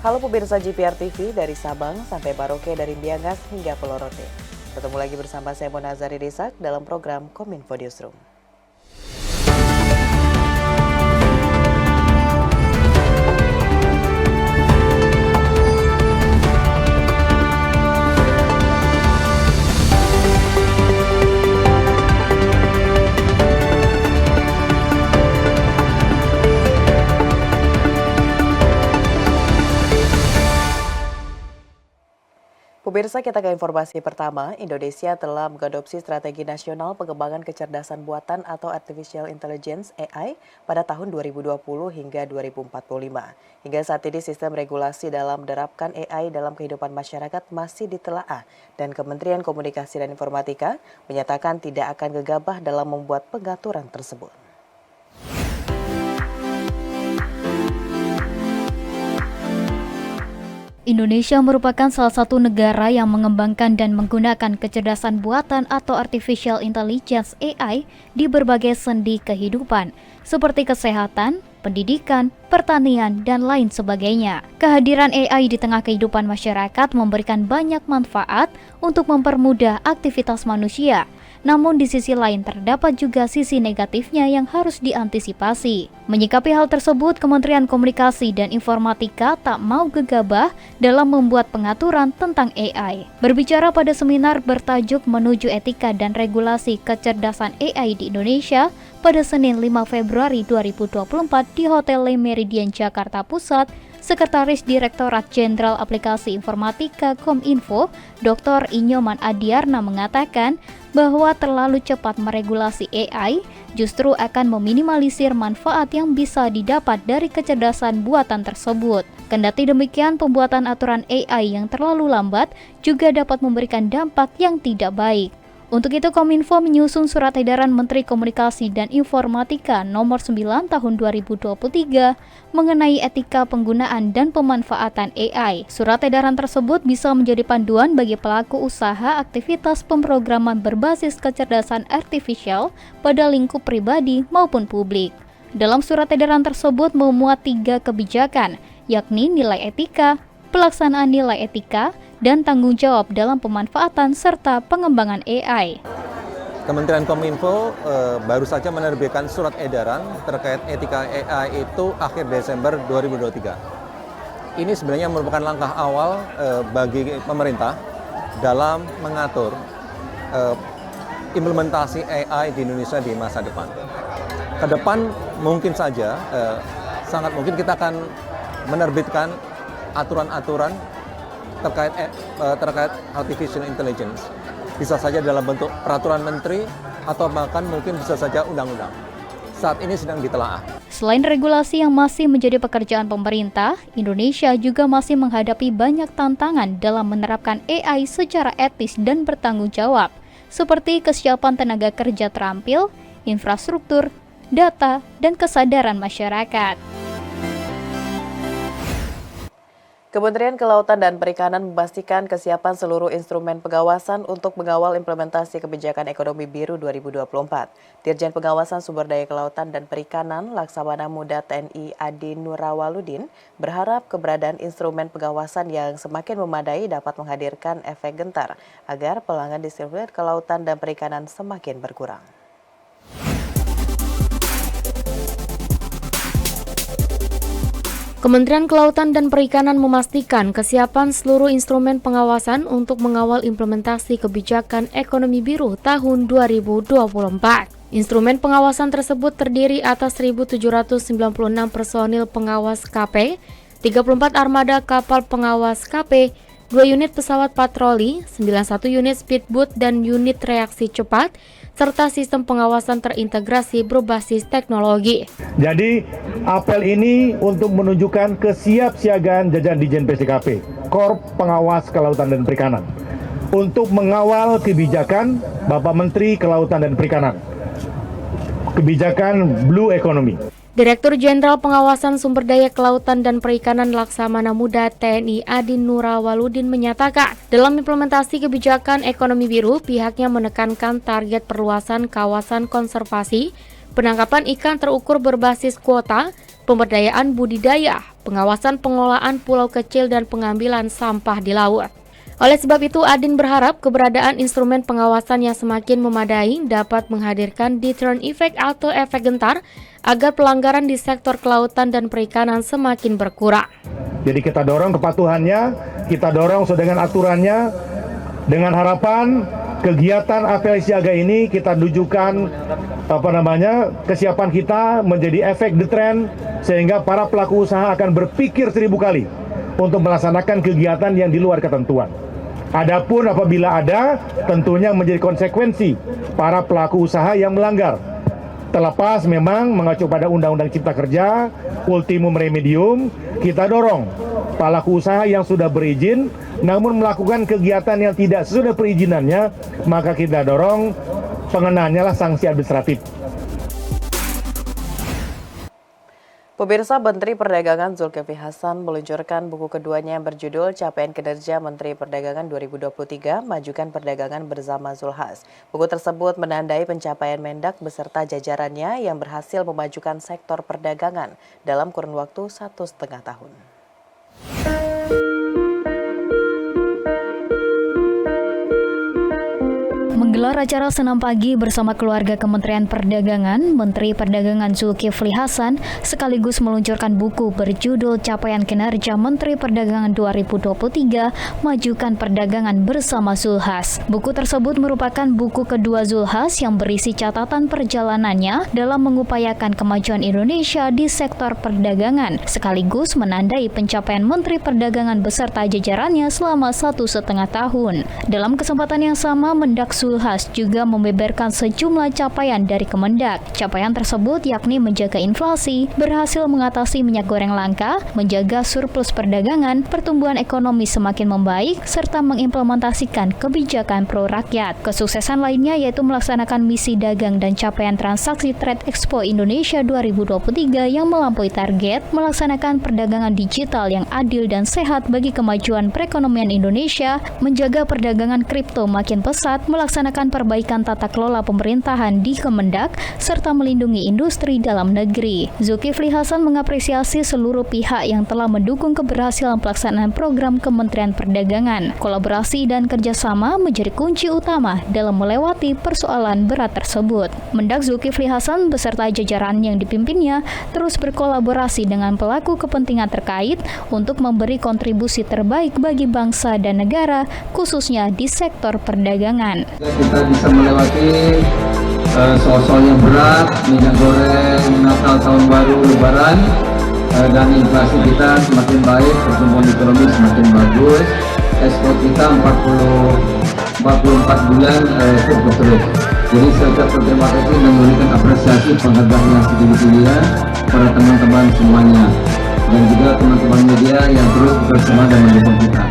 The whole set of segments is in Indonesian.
Halo pemirsa GPR TV dari Sabang sampai Maroke, dari Miangas hingga Pulau Rote. Ketemu lagi bersama saya Mona Azari Desak dalam program Kominfo Newsroom. Pemirsa, kita ke informasi pertama. Indonesia telah mengadopsi Strategi Nasional Pengembangan Kecerdasan Buatan atau Artificial Intelligence (AI) pada tahun 2020 hingga 2045. Hingga saat ini sistem regulasi dalam menerapkan AI dalam kehidupan masyarakat masih ditelaah dan Kementerian Komunikasi dan Informatika menyatakan tidak akan gegabah dalam membuat pengaturan tersebut. Indonesia merupakan salah satu negara yang mengembangkan dan menggunakan kecerdasan buatan atau Artificial Intelligence (AI) di berbagai sendi kehidupan, seperti kesehatan, pendidikan, pertanian, dan lain sebagainya. Kehadiran AI di tengah kehidupan masyarakat memberikan banyak manfaat untuk mempermudah aktivitas manusia. Namun di sisi lain terdapat juga sisi negatifnya yang harus diantisipasi. Menyikapi hal tersebut, Kementerian Komunikasi dan Informatika tak mau gegabah dalam membuat pengaturan tentang AI. Berbicara pada seminar bertajuk Menuju Etika dan Regulasi Kecerdasan AI di Indonesia pada Senin 5 Februari 2024 di Hotel Le Méridien Jakarta Pusat, Sekretaris Direktorat Jenderal Aplikasi Informatika Kominfo, Dr. Inyoman Adiarna mengatakan bahwa terlalu cepat meregulasi AI justru akan meminimalisir manfaat yang bisa didapat dari kecerdasan buatan tersebut. Kendati demikian, pembuatan aturan AI yang terlalu lambat juga dapat memberikan dampak yang tidak baik. Untuk itu, Kominfo menyusun Surat Edaran Menteri Komunikasi dan Informatika Nomor 9 Tahun 2023 mengenai etika penggunaan dan pemanfaatan AI. Surat edaran tersebut bisa menjadi panduan bagi pelaku usaha aktivitas pemrograman berbasis kecerdasan artifisial pada lingkup pribadi maupun publik. Dalam surat edaran tersebut memuat 3 kebijakan, yakni nilai etika, pelaksanaan nilai etika, dan tanggung jawab dalam pemanfaatan serta pengembangan AI. Kementerian Kominfo baru saja menerbitkan surat edaran terkait etika AI itu akhir Desember 2023. Ini sebenarnya merupakan langkah awal bagi pemerintah dalam mengatur implementasi AI di Indonesia di masa depan. Ke depan mungkin saja, sangat mungkin kita akan menerbitkan aturan-aturan terkait artificial intelligence. Bisa saja dalam bentuk peraturan menteri atau bahkan mungkin bisa saja undang-undang. Saat ini sedang ditelaah. Selain regulasi yang masih menjadi pekerjaan pemerintah, Indonesia juga masih menghadapi banyak tantangan dalam menerapkan AI secara etis dan bertanggung jawab, seperti kesiapan tenaga kerja terampil, infrastruktur, data, dan kesadaran masyarakat. Kementerian Kelautan dan Perikanan memastikan kesiapan seluruh instrumen pengawasan untuk mengawal implementasi kebijakan ekonomi biru 2024. Dirjen Pengawasan Sumber Daya Kelautan dan Perikanan Laksamana Muda TNI Adi Nurawaludin berharap keberadaan instrumen pengawasan yang semakin memadai dapat menghadirkan efek gentar agar pelanggan disiplin kelautan dan perikanan semakin berkurang. Kementerian Kelautan dan Perikanan memastikan kesiapan seluruh instrumen pengawasan untuk mengawal implementasi kebijakan ekonomi biru tahun 2024. Instrumen pengawasan tersebut terdiri atas 1.796 personil pengawas KP, 34 armada kapal pengawas KP, 2 unit pesawat patroli, 91 unit speedboat dan unit reaksi cepat, serta sistem pengawasan terintegrasi berbasis teknologi. Jadi apel ini untuk menunjukkan kesiapsiagaan jajaran Ditjen PCKP, Korp Pengawas Kelautan dan Perikanan, untuk mengawal kebijakan Bapak Menteri Kelautan dan Perikanan, kebijakan Blue Economy. Direktur Jenderal Pengawasan Sumber Daya Kelautan dan Perikanan Laksamana Muda TNI Adi Nurawaludin menyatakan, dalam implementasi kebijakan ekonomi biru, pihaknya menekankan target perluasan kawasan konservasi, penangkapan ikan terukur berbasis kuota, pemberdayaan budidaya, pengawasan pengelolaan pulau kecil dan pengambilan sampah di laut. Oleh sebab itu, Adin berharap keberadaan instrumen pengawasan yang semakin memadai dapat menghadirkan deterrent effect atau efek gentar agar pelanggaran di sektor kelautan dan perikanan semakin berkurang. Jadi kita dorong kepatuhannya, kita dorong sesuai dengan aturannya, dengan harapan kegiatan apel siaga ini kita tujukan kesiapan kita menjadi efek deterrent sehingga para pelaku usaha akan berpikir 1000 kali untuk melaksanakan kegiatan yang di luar ketentuan. Adapun apabila ada, tentunya menjadi konsekuensi para pelaku usaha yang melanggar. Terlepas memang mengacu pada Undang-Undang Cipta Kerja, ultimum remedium, kita dorong pelaku usaha yang sudah berizin, namun melakukan kegiatan yang tidak sesuai perizinannya, maka kita dorong pengenaannya lah sanksi administratif. Pemirsa, Menteri Perdagangan Zulkifli Hasan meluncurkan buku keduanya yang berjudul Capaian Kinerja Menteri Perdagangan 2023, Majukan Perdagangan Bersama Zulhas. Buku tersebut menandai pencapaian Mendak beserta jajarannya yang berhasil memajukan sektor perdagangan dalam kurun waktu 1,5 tahun. Menggelar acara senam pagi bersama keluarga Kementerian Perdagangan, Menteri Perdagangan Zulkifli Hasan sekaligus meluncurkan buku berjudul Capaian Kinerja Menteri Perdagangan 2023, Majukan Perdagangan Bersama Zulhas. Buku tersebut merupakan buku kedua Zulhas yang berisi catatan perjalanannya dalam mengupayakan kemajuan Indonesia di sektor perdagangan, sekaligus menandai pencapaian Menteri Perdagangan beserta jajarannya selama 1,5 tahun. Dalam kesempatan yang sama, Mendak Zulhas juga membeberkan sejumlah capaian dari Kemendak. Capaian tersebut yakni menjaga inflasi, berhasil mengatasi minyak goreng langka, menjaga surplus perdagangan, pertumbuhan ekonomi semakin membaik, serta mengimplementasikan kebijakan pro rakyat. Kesuksesan lainnya yaitu melaksanakan misi dagang dan capaian transaksi Trade Expo Indonesia 2023 yang melampaui target, melaksanakan perdagangan digital yang adil dan sehat bagi kemajuan perekonomian Indonesia, menjaga perdagangan kripto makin pesat, melaksanakan perbaikan tata kelola pemerintahan di Kemendak, serta melindungi industri dalam negeri. Zulkifli Hasan mengapresiasi seluruh pihak yang telah mendukung keberhasilan pelaksanaan program Kementerian Perdagangan. Kolaborasi dan kerjasama menjadi kunci utama dalam melewati persoalan berat tersebut. Mendak Zulkifli Hasan beserta jajaran yang dipimpinnya terus berkolaborasi dengan pelaku kepentingan terkait untuk memberi kontribusi terbaik bagi bangsa dan negara, khususnya di sektor perdagangan. Kita bisa melewati soal-soal yang berat, minyak goreng, Natal, Tahun Baru, Lebaran, dan inflasi kita semakin baik, pertumbuhan ekonomi semakin bagus, ekspor kita 44 bulan terus. Jadi saya ucapkan terima kasih dan memberikan apresiasi penghargaan yang setinggi-tingginya para teman-teman semuanya dan juga teman-teman media yang terus bersama dan mendukung kita.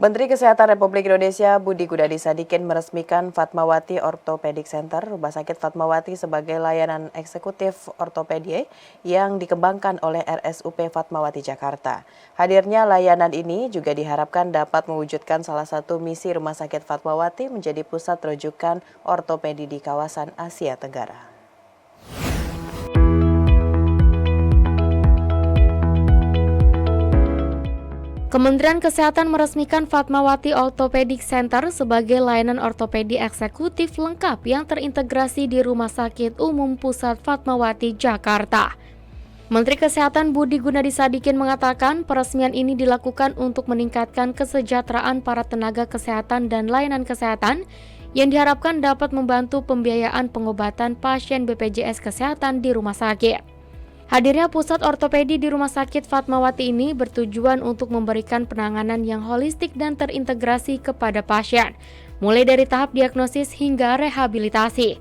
Menteri Kesehatan Republik Indonesia Budi Gunadi Sadikin meresmikan Fatmawati Orthopedic Center, Rumah Sakit Fatmawati sebagai layanan eksekutif ortopedi yang dikembangkan oleh RSUP Fatmawati Jakarta. Hadirnya layanan ini juga diharapkan dapat mewujudkan salah satu misi Rumah Sakit Fatmawati menjadi pusat rujukan ortopedi di kawasan Asia Tenggara. Kementerian Kesehatan meresmikan Fatmawati Orthopedic Center sebagai layanan ortopedi eksekutif lengkap yang terintegrasi di Rumah Sakit Umum Pusat Fatmawati, Jakarta. Menteri Kesehatan Budi Gunadi Sadikin mengatakan peresmian ini dilakukan untuk meningkatkan kesejahteraan para tenaga kesehatan dan layanan kesehatan yang diharapkan dapat membantu pembiayaan pengobatan pasien BPJS Kesehatan di rumah sakit. Hadirnya pusat ortopedi di Rumah Sakit Fatmawati ini bertujuan untuk memberikan penanganan yang holistik dan terintegrasi kepada pasien, mulai dari tahap diagnosis hingga rehabilitasi.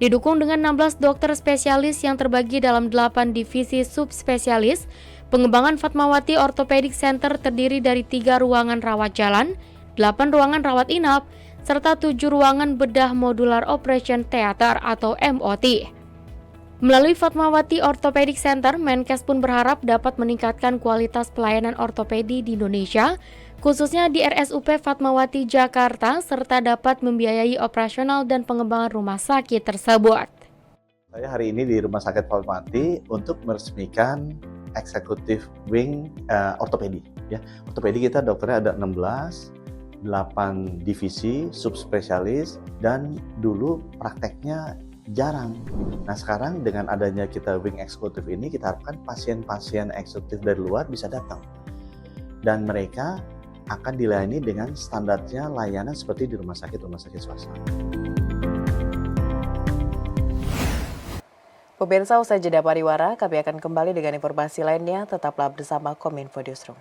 Didukung dengan 16 dokter spesialis yang terbagi dalam 8 divisi subspesialis, pengembangan Fatmawati Orthopedic Center terdiri dari 3 ruangan rawat jalan, 8 ruangan rawat inap, serta 7 ruangan bedah modular operation theater atau MOT. Melalui Fatmawati Orthopedic Center, Menkes pun berharap dapat meningkatkan kualitas pelayanan ortopedi di Indonesia, khususnya di RSUP Fatmawati Jakarta, serta dapat membiayai operasional dan pengembangan rumah sakit tersebut. Saya hari ini di Rumah Sakit Fatmawati untuk meresmikan Executive Wing Ortopedi. Ya, ortopedi kita dokternya ada 16, 8 divisi, subspesialis, dan dulu prakteknya jarang. Nah sekarang dengan adanya kita Wing Eksekutif ini, kita harapkan pasien-pasien eksekutif dari luar bisa datang. Dan mereka akan dilayani dengan standarnya layanan seperti di rumah sakit swasta. Pemirsa, usai jeda pariwara, kami akan kembali dengan informasi lainnya. Tetaplah bersama Kominfo Newsroom.